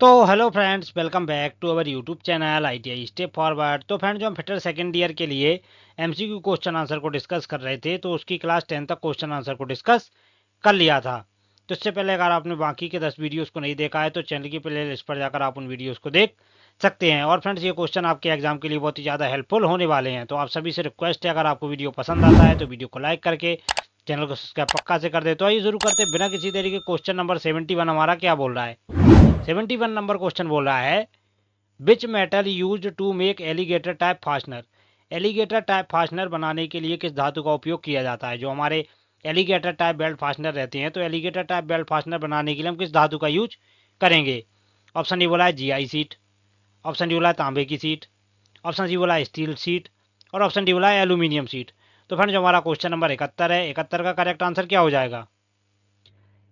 तो hello friends, welcome back to our YouTube channel ITI step forward. तो friends, जो हम फिटर सेकेंड ईयर के लिए MCQ क्वेश्चन आंसर को डिस्कस कर रहे थे, तो उसकी क्लास 10 तक क्वेश्चन आंसर को डिस्कस कर लिया था। तो इससे पहले अगर आपने बाकी के 10 वीडियोस को नहीं देखा है तो चैनल की प्ले लिस्ट पर जाकर आप उन वीडियोस को देख सकते हैं। और फ्रेंड्स, ये क्वेश्चन आपके एग्जाम के लिए बहुत ही ज़्यादा हेल्पफुल होने वाले हैं। तो आप सभी से रिक्वेस्ट है, अगर आपको वीडियो पसंद आता है तो वीडियो को लाइक करके चैनल को सब्सक्राइब पक्का से कर दे। तो आइए शुरू करते बिना किसी देरी के। क्वेश्चन नंबर 71 हमारा क्या बोल रहा है? 71 नंबर क्वेश्चन बोल रहा है, which metal use to make alligator type fastener. Alligator type fastener बनाने के लिए किस धातु का उपयोग किया जाता है? जो हमारे एलिगेटर टाइप बेल्ट फास्टनर रहते हैं, तो एलिगेटर टाइप बेल्ट फास्टनर बनाने के लिए हम किस धातु का यूज करेंगे? ऑप्शन ए बोला है GI सीट, ऑप्शन डी बोला है तांबे की सीट, ऑप्शन सी बोला है स्टील सीट, और ऑप्शन डी बोला है एल्यूमिनियम सीट। तो फ्रेंड, जो हमारा क्वेश्चन नंबर 71 है, 71 का करेक्ट आंसर क्या हो जाएगा?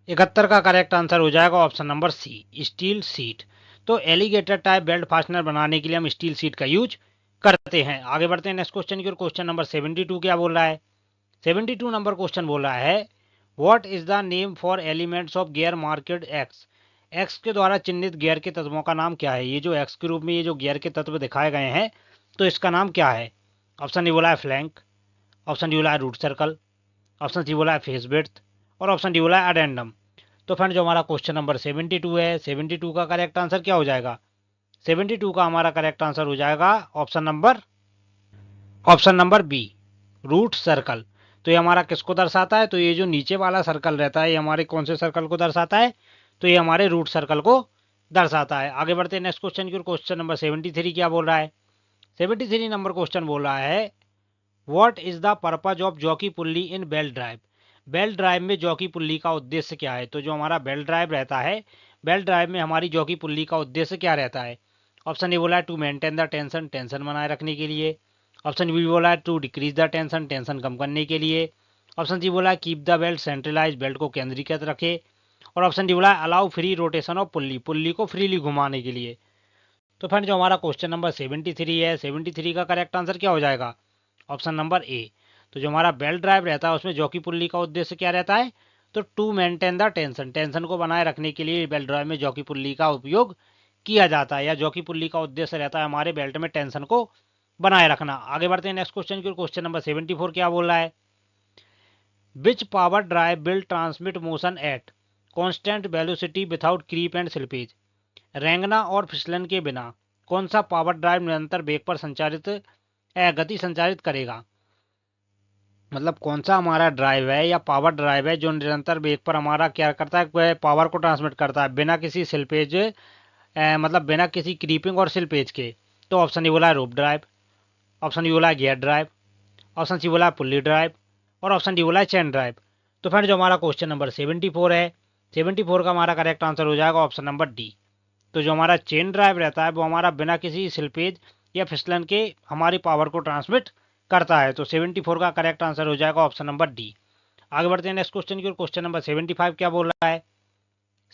71 का करेक्ट आंसर हो जाएगा option number C, steel sheet. तो एलिगेटर टाइप बेल्ट फास्टनर बनाने के लिए हम स्टील सीट का यूज करते हैं। आगे बढ़ते हैं नेक्स्ट क्वेश्चन की ओर। क्वेश्चन नंबर 72 क्या बोल रहा है? 72 नंबर क्वेश्चन बोल रहा है, what is the name for elements of gear marked X. X के द्वारा चिन्हित गियर के तत्वों का नाम क्या है? ये जो एक्स के रूप में ये जो गियर के तत्व दिखाए गए हैं, तो इसका नाम क्या है? ऑप्शन ए बोला है फ्लैंक, ऑप्शन डी बोला है रूट सर्कल, ऑप्शन सी बोला है फेस विड्थ, और ऑप्शन डी बोला है अडेंडम। तो फ्रेंड, जो हमारा क्वेश्चन नंबर 72 है, 72 का करेक्ट आंसर क्या हो जाएगा? 72 का हमारा करेक्ट आंसर हो जाएगा option number B, root circle. तो ये हमारा किसको दर्शाता है? तो ये जो नीचे वाला सर्कल रहता है, ये हमारे कौन से सर्कल को दर्शाता है? तो ये हमारे रूट सर्कल को दर्शाता है। आगे बढ़ते हैं नेक्स्ट क्वेश्चन की। क्वेश्चन नंबर 73 क्या बोल रहा है? 73 नंबर क्वेश्चन बोल रहा है, what is the purpose of jockey pulley in belt drive. Belt drive में जॉकी पुल्ली का उद्देश्य क्या है? तो जो हमारा बेल्ट ड्राइव रहता है, बेल्ट ड्राइव में हमारी जॉकी पुल्ली का उद्देश्य क्या रहता है? ऑप्शन ए बोला है to maintain the tension, tension बनाए रखने के लिए। ऑप्शन बी बोला है to decrease the tension, tension कम करने के लिए। ऑप्शन सी बोला है keep the belt centralize, belt को केंद्रीकृत रखे। और ऑप्शन डी बोला है allow free rotation of pulley, pulley को फ्रीली घुमाने के लिए। तो फ्रेंड, जो हमारा क्वेश्चन नंबर 73 है, 73 का करेक्ट आंसर क्या हो जाएगा? Option number A. तो जो हमारा बेल्ट ड्राइव रहता है, उसमें जॉकी पुल्ली का उद्देश्य क्या रहता है? तो to maintain the tension, tension को बनाए रखने के लिए बेल्ट ड्राइव में जॉकी पुल्ली का उपयोग किया जाता है, या जॉकी पुल्ली का उद्देश्य रहता है हमारे बेल्ट में टेंशन को बनाए रखना। आगे बढ़ते हैं नेक्स्ट क्वेश्चन की। क्वेश्चन नंबर 74 क्या बोल रहा है? Which power drive will transmit motion at constant velocity without creep and slippage. रेंगना और फिसलन के बिना कौन सा पावर ड्राइव निरंतर वेग पर संचालित गति संचारित करेगा? मतलब कौन सा हमारा ड्राइव है या पावर ड्राइव है जो निरंतर वेग पर हमारा क्या करता है, पावर को ट्रांसमिट करता है बिना किसी स्लिपेज, मतलब बिना किसी क्रीपिंग और स्लिपेज के। तो ऑप्शन ए बोला है रोप ड्राइव, ऑप्शन बी बोला है गियर ड्राइव, ऑप्शन सी बोला है पुल्ली ड्राइव, और ऑप्शन डी बोला है चेन ड्राइव। तो फ्रेंड, जो हमारा क्वेश्चन नंबर 74 है, 74 का हमारा करेक्ट आंसर हो जाएगा ऑप्शन नंबर डी। तो जो हमारा चेन ड्राइव रहता है, वो हमारा बिना किसी स्लिपेज या फिसलन के हमारी पावर को ट्रांसमिट करता है। तो 74 का करेक्ट आंसर हो जाएगा ऑप्शन नंबर डी। आगे बढ़ते हैं नेक्स्ट क्वेश्चन की ओर। क्वेश्चन नंबर 75 क्या बोल रहा है?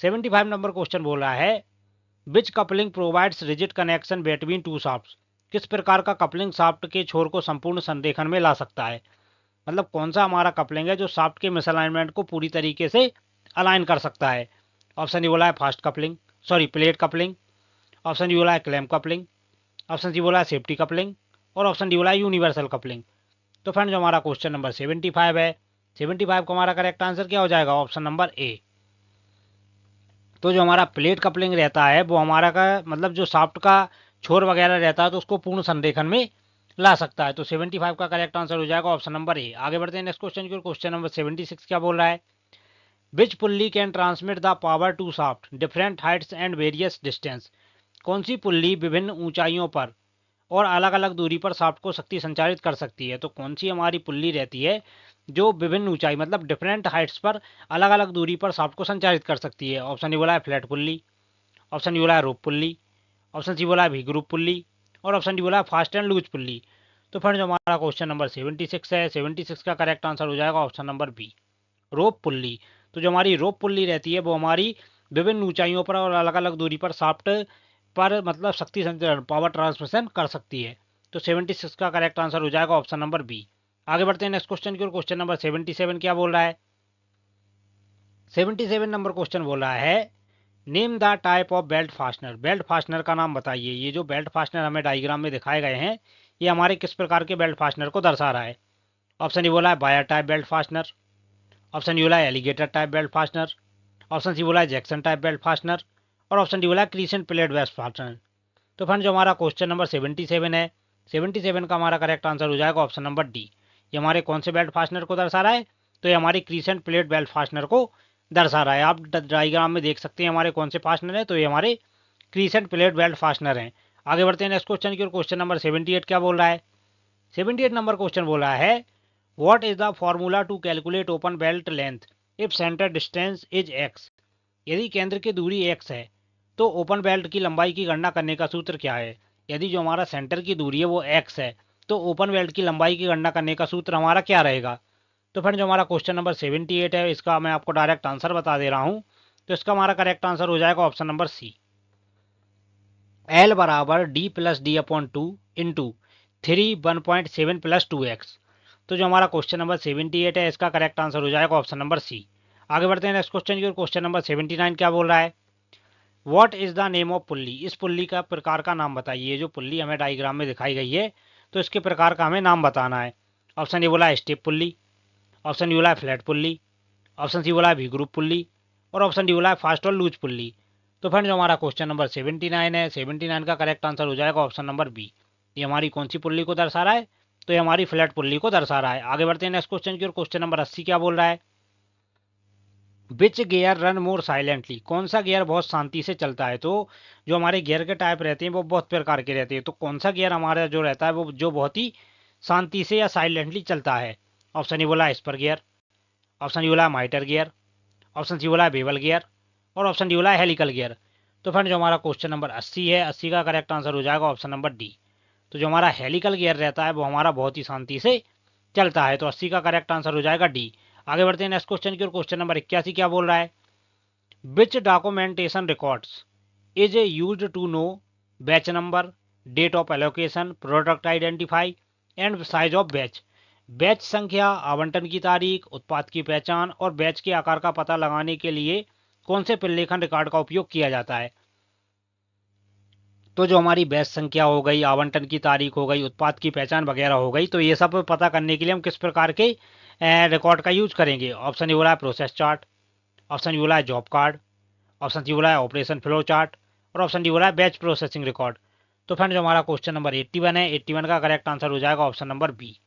75 नंबर क्वेश्चन बोल रहा है, which coupling provides rigid connection between two shaft. किस प्रकार का कपलिंग शाफ्ट के छोर को संपूर्ण संरेखण में ला सकता है? मतलब कौन सा हमारा कपलिंग है जो शाफ्ट के मिसअलाइनमेंट को पूरी तरीके से अलाइन कर सकता है? ऑप्शन ए बोला है fast coupling, sorry plate coupling, option D बोला है क्लैम्प कपलिंग, ऑप्शन सी बोला है सेफ्टी कपलिंग, और ऑप्शन डी बोला है यूनिवर्सल कपलिंग। तो फ्रेंड, जो हमारा क्वेश्चन नंबर 75 है, 75 का हमारा करेक्ट आंसर क्या हो जाएगा? Option number A. तो जो हमारा प्लेट कपलिंग रहता है, वो हमारा का मतलब जो शाफ्ट का छोर वगैरह रहता है, तो उसको पूर्ण संरेखण में ला सकता है। तो 75 का करेक्ट आंसर हो जाएगा ऑप्शन नंबर ए। आगे बढ़ते हैं नेक्स्ट क्वेश्चन की। क्वेश्चन नंबर 76 क्या बोल रहा है? Which pulley can transmit the power to shaft different heights and various distance. कौन सी पुल्ली विभिन्न ऊंचाइयों पर और अलग अलग दूरी पर शाफ्ट को शक्ति संचारित कर सकती है? तो कौन सी हमारी पुल्ली रहती है जो विभिन्न ऊंचाई मतलब डिफरेंट हाइट्स पर अलग अलग दूरी पर शाफ्ट को संचारित कर सकती है? ऑप्शन ए बोला है फ्लैट पुल्ली, ऑप्शन बी बोला है रोप पुल्ली, ऑप्शन सी बोला है वी ग्रुप पुल्ली, और ऑप्शन डी बोला है फास्ट एंड लूज पुल्ली। तो फ्रेंड्स, जो हमारा क्वेश्चन नंबर 76 है, 76 का करेक्ट आंसर हो जाएगा ऑप्शन नंबर बी, रोप पुल्ली। तो जो हमारी रोप पुल्ली रहती है, वो हमारी विभिन्न ऊंचाइयों पर और अलग अलग दूरी पर शाफ्ट पर मतलब शक्ति संचरण पावर ट्रांसमिशन कर सकती है। तो 76 का करेक्ट आंसर हो जाएगा ऑप्शन नंबर बी। आगे बढ़ते हैं नेक्स्ट क्वेश्चन की ओर। क्वेश्चन नंबर 77 क्या बोल रहा है? 77 नंबर क्वेश्चन बोल रहा है, name the type of belt fastener, belt fastener का नाम बताइए। ये जो बेल्ट फास्टनर हमें डायग्राम में दिखाए गए हैं ये हमारे किस प्रकार के बेल्ट फास्टनर को दर्शा रहा है। ऑप्शन ए बोला है wire type belt fastener, option D बोला है alligator type belt fastener, option C बोला है जैक्सन टाइप बेल्ट फास्टनर और ऑप्शन डी बोला है क्रीसेंट प्लेट बेल्ट फास्टनर। तो फ्रेंड जो हमारा क्वेश्चन नंबर 77 है, 77 का हमारा करेक्ट आंसर हो जाएगा ऑप्शन नंबर डी। ये हमारे कौन से बेल्ट फास्टनर को दर्शा रहा है, तो ये हमारी क्रीसेंट प्लेट बेल्ट फास्टनर को दर्शा रहा है। आप डायग्राम में देख सकते हैं हमारे कौन से फास्टनर है, तो ये हमारे क्रीसेंट प्लेट बेल्ट फास्टनर हैं। आगे बढ़ते हैं नेक्स्ट क्वेश्चन की ओर। क्वेश्चन नंबर 78 क्या बोल रहा है, 78 नंबर क्वेश्चन बोल रहा है what is the formula to calculate open belt length if centre distance is x. यदि केंद्र की दूरी x है तो ओपन बेल्ट की लंबाई की गणना करने का सूत्र क्या है। यदि जो हमारा सेंटर की दूरी है वो x है तो ओपन बेल्ट की लंबाई की गणना करने का सूत्र हमारा क्या रहेगा। तो फ्रेंड जो हमारा क्वेश्चन नंबर 78 है इसका मैं आपको डायरेक्ट आंसर बता दे रहा हूँ। तो इसका हमारा करेक्ट आंसर हो जाएगा ऑप्शन नंबर सी, L बराबर D plus D upon two into 1.7 plus 2x। तो जो हमारा क्वेश्चन नंबर 78 है इसका करेक्ट आंसर हो जाएगा ऑप्शन नंबर सी। आगे बढ़ते हैं नेक्स्ट क्वेश्चन की ओर। क्वेश्चन नंबर 79 क्या बोल रहा है what is the name of pulley. इस पुल्ली का प्रकार का नाम बताइए। जो पुल्ली हमें डायग्राम में दिखाई गई है तो इसके प्रकार का हमें नाम बताना है। ऑप्शन ए बोला है स्टेप पुल्ली, ऑप्शन डी बोला है फ्लैट पुल्ली, ऑप्शन सी बोला है वी ग्रुप पुल्ली और ऑप्शन डी बोला है फास्ट और लूज पुल्ली। तो फ्रेंड जो हमारा क्वेश्चन नंबर 79 है, 79 का करेक्ट आंसर हो जाएगा ऑप्शन नंबर बी। ये हमारी कौन सी पुल्ली को दर्शा रहा है, तो ये हमारी फ्लैट पुल्ली को दर्शा रहा है। आगे बढ़ते हैं नेक्स्ट क्वेश्चन की ओर। क्वेश्चन नंबर 80 क्या बोल रहा है which gear run more silently. कौन सा गियर बहुत शांति से चलता है। तो जो हमारे गियर के टाइप रहते हैं वो बहुत प्रकार के रहते हैं, तो कौन सा गियर हमारा जो रहता है वो जो बहुत ही शांति से या साइलेंटली चलता है। ऑप्शन ए बोला है स्पर गियर, ऑप्शन डी बोला है माइटर गियर, ऑप्शन सी बोला है बेवल गियर और ऑप्शन डी बोला है हेलिकल गियर। तो फ्रेंड जो हमारा क्वेश्चन नंबर 80 है 80 का करेक्ट आंसर हो जाएगा ऑप्शन नंबर डी। तो जो हमारा हेलिकल गियर रहता है वो हमारा बहुत ही शांति से चलता है, तो 80 का करेक्ट आंसर हो जाएगा डी। आगे बढ़ते हैं नेक्स्ट क्वेश्चन की ओर। क्वेश्चन नंबर 81 क्या बोल रहा है which documentation records is used to know batch number, date of allocation, product identify and size of batch. Batch संख्या, आवंटन की तारीख, उत्पाद की पहचान और बैच के आकार का पता लगाने के लिए कौन से प्रलेखन रिकॉर्ड का उपयोग किया जाता है। तो जो हमारी बैच संख्या हो गई, आवंटन की तारीख हो गई, उत्पाद की पहचान वगैरह हो गई, तो ये सब पता करने के लिए हम किस प्रकार के रिकॉर्ड का यूज करेंगे। ऑप्शन ए बोला है प्रोसेस चार्ट, ऑप्शन बी बोला है जॉब कार्ड, ऑप्शन सी बोला है ऑपरेशन फ्लो चार्ट और ऑप्शन डी बोला है बैच प्रोसेसिंग रिकॉर्ड। तो फ्रेंड जो हमारा क्वेश्चन नंबर 81 है 81 का करेक्ट आंसर हो जाएगा ऑप्शन नंबर बी।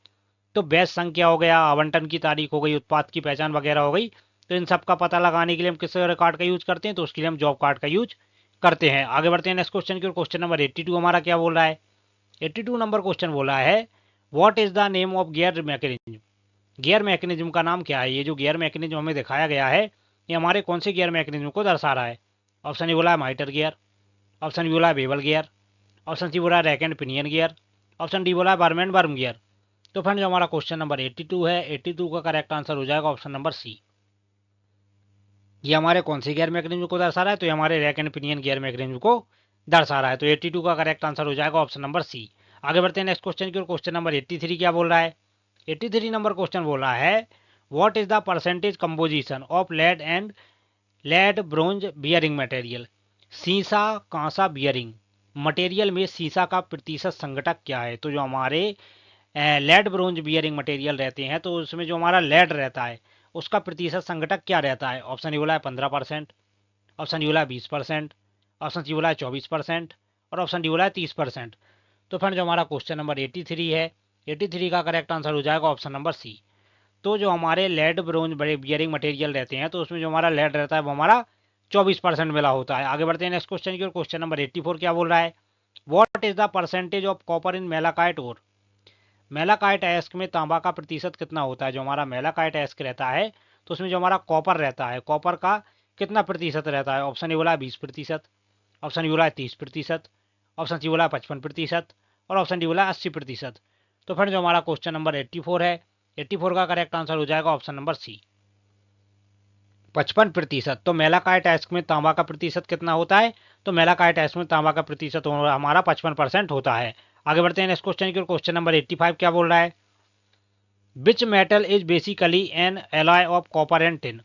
तो बैच संख्या हो गया, आवंटन की तारीख हो गई, उत्पाद की पहचान वगैरह हो गई, तो इन सब का पता लगाने के लिए हम किस रिकॉर्ड का यूज करते हैं, तो उसके लिए हम जॉब कार्ड का यूज करते हैं। आगे बढ़ते हैं नेक्स्ट क्वेश्चन की ओर। क्वेश्चन नंबर 82 हमारा क्या बोल रहा है 82 नंबर क्वेश्चन बोला है what is the name of gear mechanism. Gear mechanism का नाम क्या है। ये जो गियर मैकेनिज्म हमें दिखाया गया है ये हमारे कौन से गियर मैकेनिज्म को दर्शा रहा है। ऑप्शन ए बोला है माइटर गियर, ऑप्शन बी बोला है बेवल गियर, ऑप्शन सी बोला है rack and pinion gear, option D बोला है बर्म एंड बर्म गियर। तो फ्रेंड जो हमारा क्वेश्चन नंबर 82 है 82 का करेक्ट आंसर हो जाएगा ऑप्शन नंबर सी। ये हमारे कौन से गियर मैकेनिज्म को दर्शा रहा है, तो ये हमारे rack and pinion gear mechanism को दर्शा रहा है। तो 82 का करेक्ट आंसर हो जाएगा ऑप्शन नंबर सी। आगे बढ़ते हैं नेक्स्ट क्वेश्चन की ओर। क्वेश्चन नंबर 83 क्या बोल रहा है 83 नंबर क्वेश्चन बोल रहा है what is the percentage composition of lead and lead bronze bearing material. सीसा कांसा बियरिंग मटेरियल में सीसा का प्रतिशत संघटक क्या है। तो जो हमारे लेड ब्रोंज बियरिंग मटेरियल रहते हैं तो उसमें जो हमारा लेड रहता है उसका प्रतिशत संघटक क्या रहता है। ऑप्शन ए बोला है 15%, ऑप्शन डी बोला है 20%, ऑप्शन सी बोला है 24% और ऑप्शन डी बोला है 30%। तो फ्रेंड जो हमारा क्वेश्चन नंबर 83 है 83 का करेक्ट आंसर हो जाएगा ऑप्शन नंबर सी। तो जो हमारे लेड ब्रोंज बड़े बियरिंग मटेरियल रहते हैं तो उसमें जो हमारा लेड रहता है वो हमारा 24% मिला होता है। आगे बढ़ते हैं नेक्स्ट क्वेश्चन की ओर। क्वेश्चन नंबर 84 क्या बोल रहा है what is the percentage of copper in malachite ore. Malachite एस्क में तांबा का प्रतिशत कितना होता है। जो हमारा मेलाकाइट एस्क रहता है तो उसमें जो हमारा कॉपर रहता है कॉपर का कितना प्रतिशत रहता है। ऑप्शन ए बोला है 20%, ऑप्शन बी बोला है 30%, ऑप्शन सी बोला है 55% और ऑप्शन डी बोला है 80%। तो फ्रेंड जो हमारा क्वेश्चन नंबर 84 है 84 का करेक्ट आंसर हो जाएगा ऑप्शन नंबर सी 55%। तो मेलाकाइट एस्क में तांबा का प्रतिशत कितना होता है, तो मेलाकाइट एस्क में तांबा का प्रतिशत हमारा 55% होता है। आगे बढ़ते हैं नेक्स्ट क्वेश्चन की ओर। क्वेश्चन नंबर 85 क्या बोल रहा है which metal is basically N alloy of copper and tin.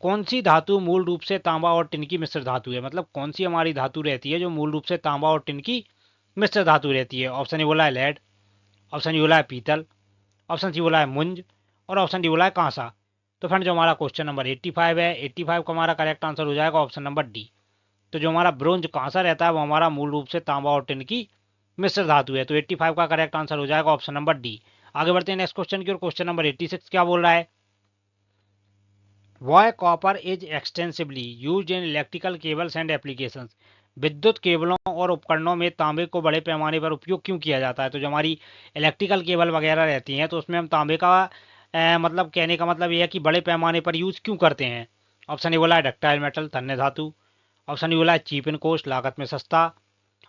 कौन सी धातु मूल रूप से तांबा और टिन की मिश्र धातु है, मतलब कौन सी हमारी धातु रहती है जो मूल रूप से तांबा और टिन की मिश्र धातु रहती है। ऑप्शन ए बोला है लेड, ऑप्शन बी बोला है पीतल, ऑप्शन सी बोला है मुंज और ऑप्शन डी बोला है कांसा। तो फ्रेंड जो हमारा क्वेश्चन नंबर 85 है, 85 का हमारा करेक्ट आंसर हो जाएगा ऑप्शन नंबर डी। तो जो हमारा ब्रोंज कांसा रहता है वो हमारा मूल रूप से तांबा और टिन की मिश्र धातु है। तो 85 का करेक्ट आंसर हो जाएगा ऑप्शन नंबर डी। आगे बढ़ते हैं नेक्स्ट क्वेश्चन की ओर। क्वेश्चन नंबर 86 क्या बोल रहा है, Y copper is extensively use in electrical cables and applications. विद्युत केबलों और उपकरणों में तांबे को बड़े पैमाने पर उपयोग क्यों किया जाता है। तो जो हमारी इलेक्ट्रिकल केबल वगैरह रहती हैं तो उसमें हम तांबे का मतलब कहने का मतलब ये है कि बड़े पैमाने पर यूज क्यों करते हैं। ऑप्शन ए बोला है डक्टाइल मेटल, तन्य धातु, ऑप्शन ए बोला है चीप इन कॉस्ट, लागत में सस्ता,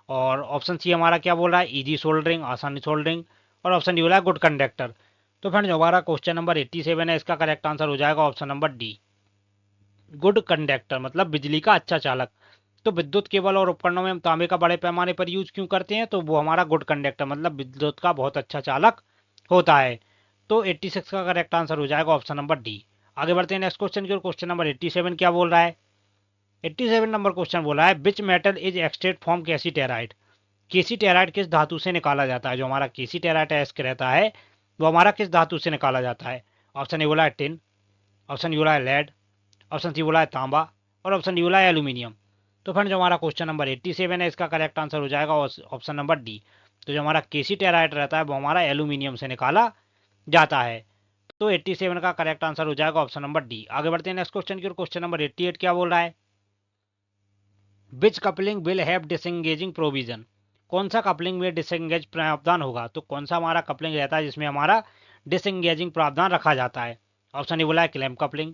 और ऑप्शन सी हमारा क्या बोल रहा है इजी सोल्डरिंग, आसानी सोल्डरिंग, और ऑप्शन डी बोला है गुड कंडक्टर। तो फ्रेंड जो हमारा क्वेश्चन नंबर 87 है इसका करेक्ट आंसर हो जाएगा option number D, good conductor, मतलब बिजली का अच्छा चालक। तो विद्युत केबल और उपकरणों में हम तांबे का बड़े पैमाने पर यूज क्यों करते हैं, तो वो हमारा गुड कंडक्टर मतलब विद्युत का बहुत अच्छा चालक होता है। तो 86 का करेक्ट आंसर हो जाएगा ऑप्शन नंबर डी। आगे बढ़ते हैं नेक्स्ट क्वेश्चन की ओर। क्वेश्चन नंबर 87 क्या बोल रहा है, 87 नंबर क्वेश्चन बोला है which metal is extract from cassiterite. Cassiterite किस धातु से निकाला जाता है। जो हमारा कैसीटेराइट एस्क रहता है वो हमारा किस धातु से निकाला जाता है। ऑप्शन ए बोला है टिन, ऑप्शन डी बोला है लेड, ऑप्शन सी बोला है तांबा, और ऑप्शन डी बोला है एल्यूमिनियम। तो फ्रेंड जो हमारा क्वेश्चन नंबर 87 है इसका करेक्ट आंसर हो जाएगा ऑप्शन नंबर डी। तो जो हमारा कैसीटेराइट रहता है वो हमारा एल्यूमिनियम से निकाला जाता है। तो 87 का करेक्ट आंसर हो जाएगा ऑप्शन नंबर डी। आगे बढ़ते हैं नेक्स्ट क्वेश्चन की ओर। क्वेश्चन नंबर 88 क्या बोल रहा है, which coupling will have डिसएंगेजिंग provision. कौन सा कपलिंग में डिसएंगेज प्रावधान होगा। तो कौन सा हमारा कपलिंग रहता है जिसमें हमारा डिसएंगेजिंग प्रावधान रखा जाता है। ऑप्शन ए बोला है क्लैंप कपलिंग,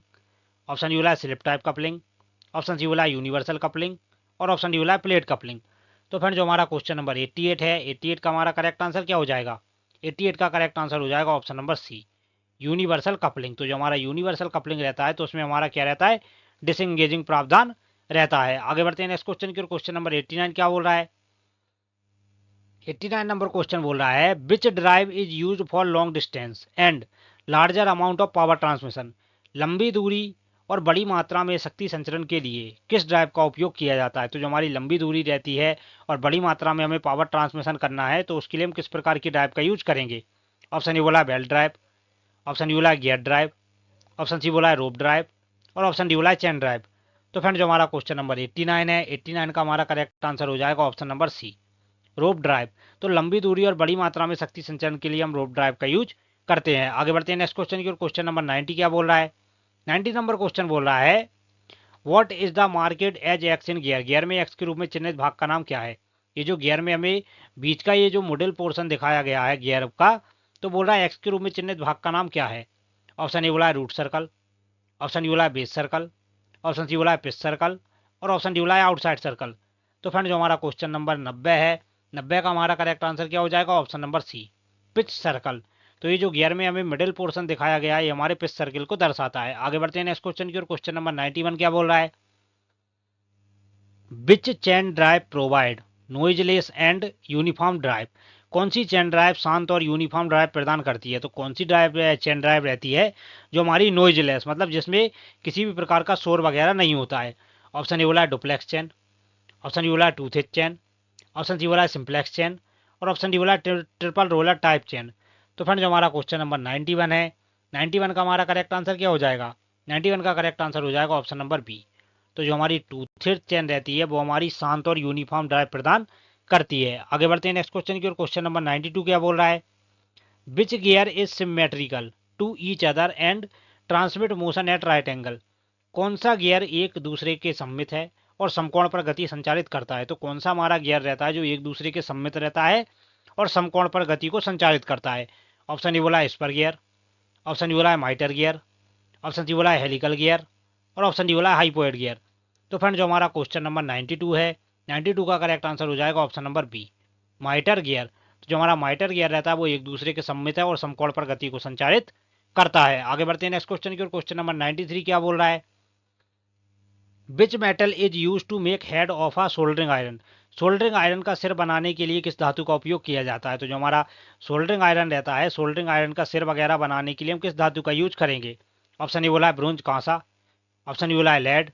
ऑप्शन डी बोला है slip type coupling, option C बोला है यूनिवर्सल कपलिंग, और ऑप्शन डी बोला है प्लेट कपलिंग। तो फ्रेंड जो हमारा क्वेश्चन नंबर 88 है, 88 का हमारा करेक्ट आंसर क्या हो जाएगा, 88 का करेक्ट आंसर हो जाएगा option number C, universal coupling. तो जो हमारा यूनिवर्सल कपलिंग रहता है तो उसमें हमारा क्या रहता है, डिसएंगेजिंग प्रावधान रहता है। आगे बढ़ते हैं नेक्स्ट क्वेश्चन की ओर। क्वेश्चन नंबर 89 क्या बोल रहा है, 89 नंबर क्वेश्चन बोल रहा है which drive is used for long distance and larger amount of power transmission. लंबी दूरी और बड़ी मात्रा में शक्ति संचरण के लिए किस ड्राइव का उपयोग किया जाता है। तो जो हमारी लंबी दूरी रहती है और बड़ी मात्रा में हमें पावर ट्रांसमिशन करना है तो उसके लिए हम किस प्रकार की ड्राइव का यूज करेंगे। ऑप्शन ए बोला बेल्ट ड्राइव, ऑप्शन डी बोला गियर ड्राइव, ऑप्शन सी बोला है रोप ड्राइव, और ऑप्शन डी बोला है चैन ड्राइव। तो फ्रेंड जो हमारा क्वेश्चन नंबर 89 है, 89 का हमारा करेक्ट आंसर हो जाएगा ऑप्शन नंबर सी, रोप ड्राइव। तो लंबी दूरी और बड़ी मात्रा में शक्ति संचरण के लिए हम रोप ड्राइव का यूज करते हैं। आगे बढ़ते हैं नेक्स्ट क्वेश्चन की ओर। क्वेश्चन नंबर 90 क्या बोल रहा है, 90 नंबर क्वेश्चन बोल रहा है what is the marked as x in gear. Gear में एक्स के रूप में चिन्हित भाग का नाम क्या है। ये जो गियर में हमें बीच का ये जो मिडिल पोर्शन दिखाया गया है गियर का, तो बोल रहा है एक्स के रूप में चिन्हित भाग का नाम क्या है। ऑप्शन ए बोला है रूट सर्कल, ऑप्शन डी बोला है बेस सर्कल, ऑप्शन सी बोला है पिच सर्कल, और ऑप्शन डी बोला है आउटसाइड सर्कल। तो फ्रेंड जो हमारा क्वेश्चन नंबर 90 है, 90 का हमारा करेक्ट आंसर क्या हो जाएगा, option number C, pitch circle. तो ये जो गियर में हमें मिडिल पोर्शन दिखाया गया है ये हमारे पिच सर्कल को दर्शाता है। आगे बढ़ते हैं नेक्स्ट क्वेश्चन की ओर। क्वेश्चन नंबर 91 क्या बोल रहा है, which chain drive provide noiseless and uniform drive. कौन सी चैन ड्राइव शांत और यूनिफॉर्म ड्राइव प्रदान करती है। तो कौन सी ड्राइव चैन ड्राइव रहती है जो हमारी नॉइजलेस, मतलब जिसमें किसी भी प्रकार का शोर वगैरह नहीं होता है। ऑप्शन ए बोला है डुप्लेक्स चैन, ऑप्शन डी बोला है टूथेड चैन, ऑप्शन सी बोला है सिंप्लेक्स चैन, और ऑप्शन डी बोला है ट्रिपल रोलर टाइप चैन। तो फ्रेंड जो हमारा क्वेश्चन नंबर 91 है, 91 का हमारा करेक्ट आंसर क्या हो जाएगा, 91 का करेक्ट आंसर हो जाएगा ऑप्शन नंबर बी। तो जो हमारी टूथेड चैन रहती है वो हमारी शांत और यूनिफॉर्म ड्राइव प्रदान करती है। आगे बढ़ते हैं नेक्स्ट क्वेश्चन की ओर। क्वेश्चन नंबर 92 क्या बोल रहा है, which gear is symmetrical to each other and transmit motion at right angle. कौन सा गियर एक दूसरे के सममित है और समकोण पर गति संचालित करता है। तो कौन सा हमारा गियर रहता है जो एक दूसरे के सममित रहता है और समकोण पर गति को संचालित करता है। ऑप्शन ए बोला है स्पर गियर, ऑप्शन डी बोला है माइटर गियर, ऑप्शन सी बोला है हेलिकल गियर, और ऑप्शन डी बोला है हाइपोइड गियर। तो फ्रेंड जो हमारा क्वेश्चन नंबर 92 है, 92 का करेक्ट आंसर हो जाएगा ऑप्शन नंबर बी, माइटर गियर। तो जो हमारा माइटर गियर रहता है वो एक दूसरे के सममित है और समकोण पर गति को संचालित करता है। आगे बढ़ते हैं नेक्स्ट क्वेश्चन की ओर। क्वेश्चन नंबर 93 क्या बोल रहा है, which metal is use to make head of a soldering iron. Soldering iron का सिर बनाने के लिए किस धातु का उपयोग किया जाता है। तो जो हमारा सोल्डरिंग आयरन रहता है, सोल्डरिंग आयरन का सिर वगैरह बनाने के लिए हम किस धातु का यूज करेंगे। ऑप्शन ए बोला है ब्रोंज कांसा, ऑप्शन डी बोला है लेड,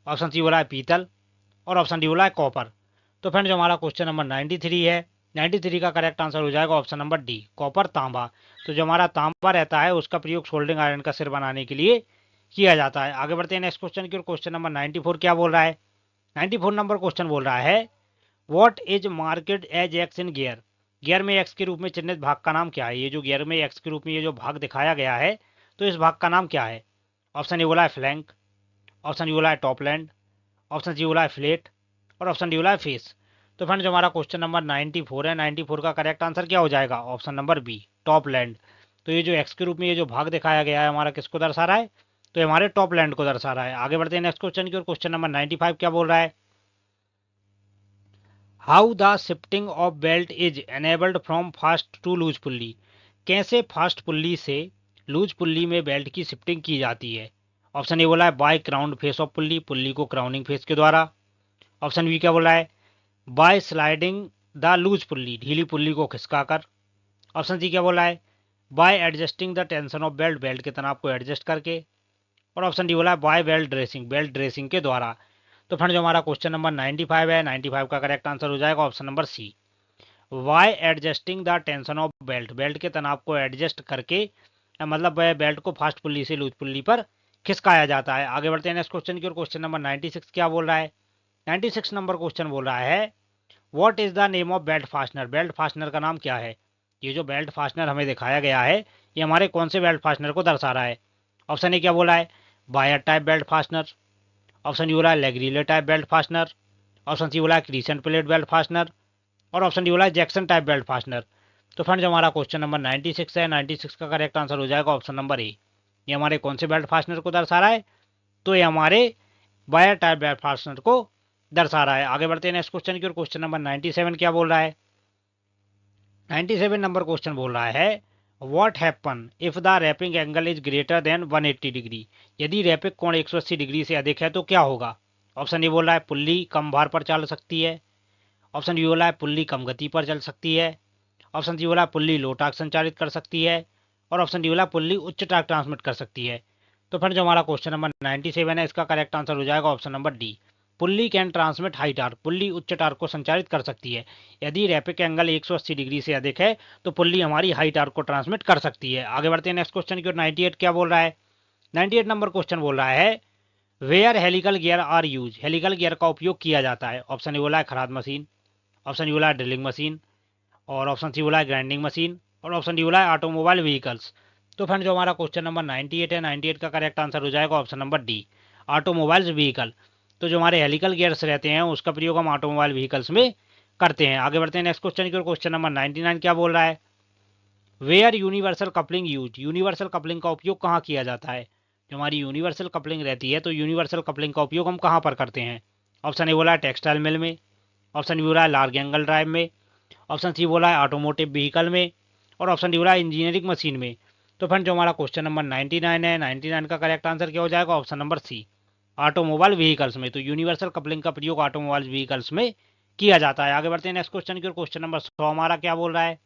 ऑप्शन सी बोला है पीतल और ऑप्शन डी बोला है कॉपर। तो फ्रेंड जो हमारा क्वेश्चन नंबर 93 है, 93 का करेक्ट आंसर हो जाएगा ऑप्शन नंबर डी, कॉपर तांबा। तो जो हमारा तांबा रहता है उसका प्रयोग सोल्डिंग आयरन का सिर बनाने के लिए किया जाता है। आगे बढ़ते हैं नेक्स्ट क्वेश्चन की ओर। क्वेश्चन नंबर 94 क्या बोल रहा है? 94 नंबर क्वेश्चन बोल रहा है what is marked as x in gear. Gear में एक्स के रूप में चिन्हित भाग का नाम क्या है? ये जो गियर में एक्स के रूप में ये जो भाग दिखाया गया है तो इस भाग का नाम क्या है? ऑप्शन ए बोला है फ्लैंक, ऑप्शन डी बोला है टॉपलैंड, ऑप्शन सी बोला है फ्लेट और ऑप्शन डी बोला है फेस। तो फ्रेंड जो हमारा क्वेश्चन नंबर 94 है, 94 का करेक्ट आंसर क्या हो जाएगा? Option number B, top land. तो ये जो एक्स के रूप में ये जो भाग दिखाया गया है हमारा किसको दर्शा रहा है? तो हमारे टॉप लैंड को दर्शा रहा है। आगे बढ़ते हैं नेक्स्ट क्वेश्चन की ओर। क्वेश्चन नंबर 95 क्या बोल रहा है? How the shifting of belt is enabled from fast to loose pulley. कैसे फास्ट पुल्ली से लूज पुल्ली में बेल्ट की शिफ्टिंग की जाती है? ऑप्शन ए बोला है by crowned face of pulley, pulley को क्राउनिंग फेस के द्वारा। ऑप्शन बी क्या बोला है? By sliding the loose pulley, ढीली पुल्ली को खिसकाकर। ऑप्शन सी क्या बोला है? By adjusting the tension of belt, belt के तनाव को एडजस्ट करके। और ऑप्शन डी बोला है by belt dressing, belt dressing के द्वारा। तो फ्रेंड जो हमारा क्वेश्चन नंबर 95 है, 95 का करेक्ट आंसर हो जाएगा option number C, by adjusting the tension of belt, belt के तनाव को एडजस्ट करके मतलब बेल्ट को फास्ट पुल्ली से लूज पुल्ली पर खिसकाया जाता है। आगे बढ़ते हैं नेक्स्ट क्वेश्चन की ओर। क्वेश्चन नंबर 96 क्या बोल रहा है? 96 नंबर क्वेश्चन बोल रहा है what is the name of belt fastener. Belt fastener का नाम क्या है? ये जो बेल्ट फास्टनर हमें दिखाया गया है ये हमारे कौन से बेल्ट फास्टनर को दर्शा रहा है? ऑप्शन ए क्या बोला है? Wire type belt fastener, option D बोला है leg relay type belt fastener, option C बोला है क्रीसेंट प्लेट बेल्ट फास्टनर और ऑप्शन डी बोला है जैक्सन टाइप बेल्ट फास्टनर। तो फ्रेंड जो हमारा क्वेश्चन नंबर 96 है, 96 का करेक्ट आंसर हो जाएगा ऑप्शन नंबर ए। ये हमारे कौन से बेल्ट फास्टनर को दर्शा रहा है? तो ये हमारे बायर टाइप बेल्ट फास्टनर को दर्शा रहा है। आगे बढ़ते हैं नेक्स्ट क्वेश्चन की ओर। क्वेश्चन नंबर 97 क्या बोल रहा है? 97 नंबर क्वेश्चन बोल रहा है what happen if the wrapping angle is greater than 180 degree. यदि रैपिंग कोण 180 डिग्री से अधिक है तो क्या होगा? ऑप्शन ए बोल रहा है पुल्ली कम भार पर चल सकती है, ऑप्शन बी बोला है पुल्ली कम गति पर चल सकती है, ऑप्शन सी बोला है पुल्ली लो टार्क संचालित कर सकती है और ऑप्शन डी बोला है पुल्ली उच्च टार्क ट्रांसमिट कर सकती है। तो फ्रेंड जो हमारा क्वेश्चन नंबर 97 है इसका करेक्ट आंसर हो जाएगा option number D, pulley can transmit high torque, pulley उच्च टार्क को संचालित कर सकती है। यदि रैपिंग एंगल 180 डिग्री से अधिक है तो पुल्ली हमारी हाई टार्क को ट्रांसमिट कर सकती है। आगे बढ़ते हैं नेक्स्ट क्वेश्चन की ओर। 98 क्या बोल रहा है? 98 नंबर क्वेश्चन बोल रहा है where helical gear are use. Helical gear का उपयोग किया जाता है। ऑप्शन ए बोला है खराद मशीन, ऑप्शन डी बोला है ड्रिलिंग मशीन और ऑप्शन सी बोला है ग्राइंडिंग मशीन और ऑप्शन डी बोला है ऑटोमोबाइल व्हीकल्स। तो फ्रेंड जो हमारा क्वेश्चन नंबर 98 है, 98 का करेक्ट आंसर हो जाएगा option number D, automobiles vehicle. तो जो हमारे हेलिकल गियर्स रहते हैं उसका प्रयोग हम ऑटोमोबाइल व्हीकल्स में करते हैं। आगे बढ़ते हैं नेक्स्ट क्वेश्चन की ओर। क्वेश्चन नंबर 99 क्या बोल रहा है? Where universal coupling use. Universal coupling का उपयोग कहाँ किया जाता है? जो हमारी यूनिवर्सल कपलिंग रहती है तो यूनिवर्सल कपलिंग का उपयोग हम कहाँ पर करते हैं? ऑप्शन ए बोला है टेक्सटाइल मिल में, ऑप्शन बी बोला है लार्ज एंगल ड्राइव में, ऑप्शन सी बोला है ऑटोमोटिव व्हीकल में और ऑप्शन डी बोला है इंजीनियरिंग मशीन में। तो फ्रेंड जो हमारा क्वेश्चन नंबर 99 है, 99 का करेक्ट आंसर क्या हो जाएगा? Option number C, automobile vehicles में। तो यूनिवर्सल कपलिंग का प्रयोग ऑटोमोबाइल व्हीकल्स में किया जाता है। आगे बढ़ते हैं नेक्स्ट क्वेश्चन की ओर। क्वेश्चन नंबर 100 हमारा क्या बोल रहा है?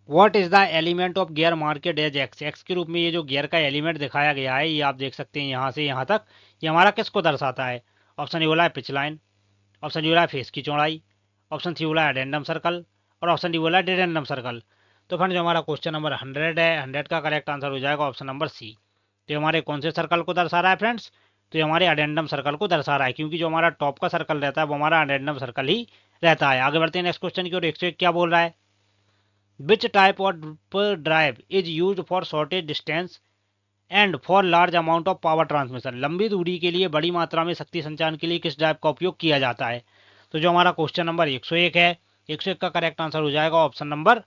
What is the element of gear marked as x. X के रूप में ये जो गियर का एलिमेंट दिखाया गया है ये आप देख सकते हैं यहाँ से यहाँ तक, ये हमारा किसको दर्शाता है? ऑप्शन ए बोला है पिच लाइन, ऑप्शन डी बोला है फेस की चौड़ाई, ऑप्शन सी बोला है एडेंडम सर्कल और ऑप्शन डी बोला है डिडेंडम सर्कल। तो फ्रेंड जो हमारा क्वेश्चन नंबर 100 है, 100 का करेक्ट आंसर हो जाएगा ऑप्शन नंबर सी। तो ये हमारे कौन से सर्कल को दर्शा रहा है फ्रेंड्स? तो ये हमारे अडेंडम सर्कल को दर्शा रहा है, क्योंकि जो हमारा टॉप का सर्कल रहता है वो हमारा अडेंडम सर्कल ही रहता है। आगे बढ़ते हैं नेक्स्ट क्वेश्चन की ओर। 101 क्या बोल रहा है? Which type of drive is use for shortage distance and for large amount of power transmission. लंबी दूरी के लिए बड़ी मात्रा में शक्ति संचालन के लिए किस ड्राइव का उपयोग किया जाता है? तो जो हमारा क्वेश्चन नंबर 101 है, 101 का करेक्ट आंसर हो जाएगा ऑप्शन नंबर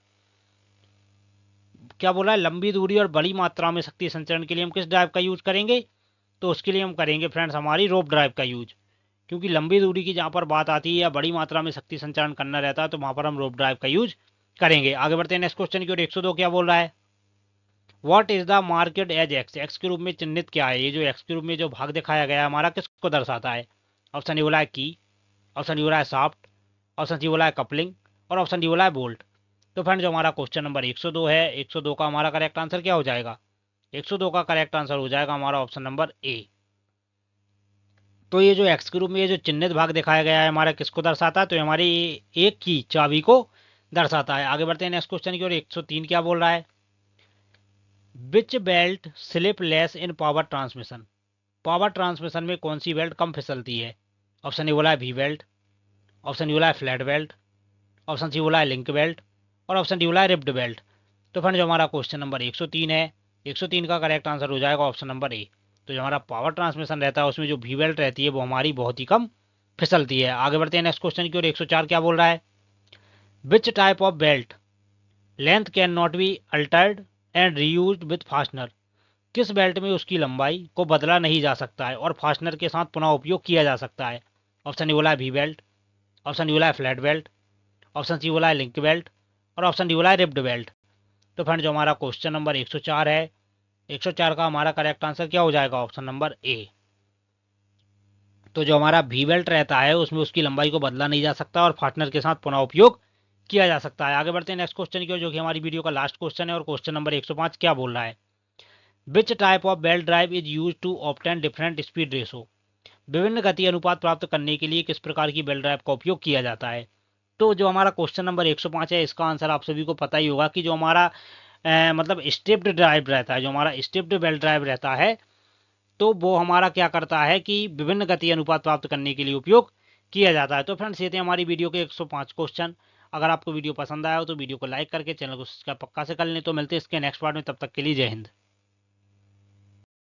क्या बोला है? लंबी दूरी और बड़ी मात्रा में शक्ति संचरण के लिए हम किस ड्राइव का यूज करेंगे? तो उसके लिए हम करेंगे फ्रेंड्स हमारी रोप ड्राइव का यूज, क्योंकि लंबी दूरी की जहाँ पर बात आती है या बड़ी मात्रा में शक्ति संचरण करना रहता है तो वहां पर हम रोप ड्राइव का यूज करेंगे। आगे बढ़ते हैं नेक्स्ट क्वेश्चन की ओर। 102 क्या बोल रहा है? What is the marked as x. X के रूप में चिन्हित क्या है? ये जो एक्स के रूप में जो भाग दिखाया गया है हमारा किसको दर्शाता है? ऑप्शन ए बोला है की, ऑप्शन डी बोला है साफ्ट, ऑप्शन सी बोला है कपलिंग और ऑप्शन डी बोला है बोल्ट। तो फ्रेंड जो हमारा क्वेश्चन नंबर 102 है, 102 का हमारा करेक्ट आंसर क्या हो जाएगा? 102 का करेक्ट आंसर हो जाएगा हमारा ऑप्शन नंबर ए। तो ये जो एक्स के रूप में ये जो चिन्हित भाग दिखाया गया है हमारा किसको दर्शाता है, तो ये हमारी एक की चाबी को दर्शाता है। आगे बढ़ते हैं नेक्स्ट क्वेश्चन की ओर। 103 क्या बोल रहा है, which belt slip less in power transmission. Power transmission में कौन सी बेल्ट कम फिसलती है। ऑप्शन ए बोला है वी बेल्ट, ऑप्शन ए बोला है फ्लैट बेल्ट, ऑप्शन सी बोला है लिंक बेल्ट और ऑप्शन डी बोला है रिप्ड बेल्ट। तो फ्रेंड जो हमारा क्वेश्चन नंबर 103 है, 103 का करेक्ट आंसर हो जाएगा ऑप्शन नंबर ए। तो जो हमारा पावर ट्रांसमिशन रहता है उसमें जो वी बेल्ट रहती है वो हमारी बहुत ही कम फिसलती है। आगे बढ़ते हैं नेक्स्ट क्वेश्चन की ओर। 104 क्या बोल रहा है, which type of belt length can not be altered and reused with fastener. किस बेल्ट में उसकी लंबाई को बदला नहीं जा सकता है और फास्टनर के साथ पुनः उपयोग किया जा सकता है। ऑप्शन ए बोला है वी बेल्ट, ऑप्शन डी बोला है फ्लैट बेल्ट, ऑप्शन सी बोला है लिंक बेल्ट और ऑप्शन डी बोला है रिप्ड बेल्ट। तो फ्रेंड जो हमारा क्वेश्चन नंबर 104 है, 104 का हमारा करेक्ट आंसर क्या हो जाएगा, ऑप्शन नंबर ए। तो जो हमारा वी बेल्ट रहता है उसमें उसकी लंबाई को बदला नहीं जा सकता और फास्टनर के साथ पुनः उपयोग किया जा सकता है। आगे बढ़ते हैं नेक्स्ट क्वेश्चन की ओर, जो कि हमारी वीडियो का लास्ट क्वेश्चन है और क्वेश्चन नंबर 105 क्या बोल रहा है, which type of belt drive is use to obtain different speed ratio. विभिन्न गति अनुपात प्राप्त करने के लिए किस प्रकार की बेल्ट ड्राइव का उपयोग किया जाता है। तो जो हमारा क्वेश्चन नंबर 105 है इसका आंसर आप सभी को पता ही होगा कि जो हमारा मतलब स्टेप्ड ड्राइव रहता है, जो हमारा स्टेप्ड बेल्ट ड्राइव रहता है तो वो हमारा क्या करता है कि विभिन्न गति अनुपात प्राप्त करने के लिए उपयोग किया जाता है। तो फ्रेंड्स ये थे हमारी वीडियो के 105 क्वेश्चन। अगर आपको वीडियो पसंद आया हो तो वीडियो को लाइक करके चैनल को सब्सक्राइब पक्का से कर लें। तो मिलते हैं इसके नेक्स्ट पार्ट में, तब तक के लिए जय हिंद।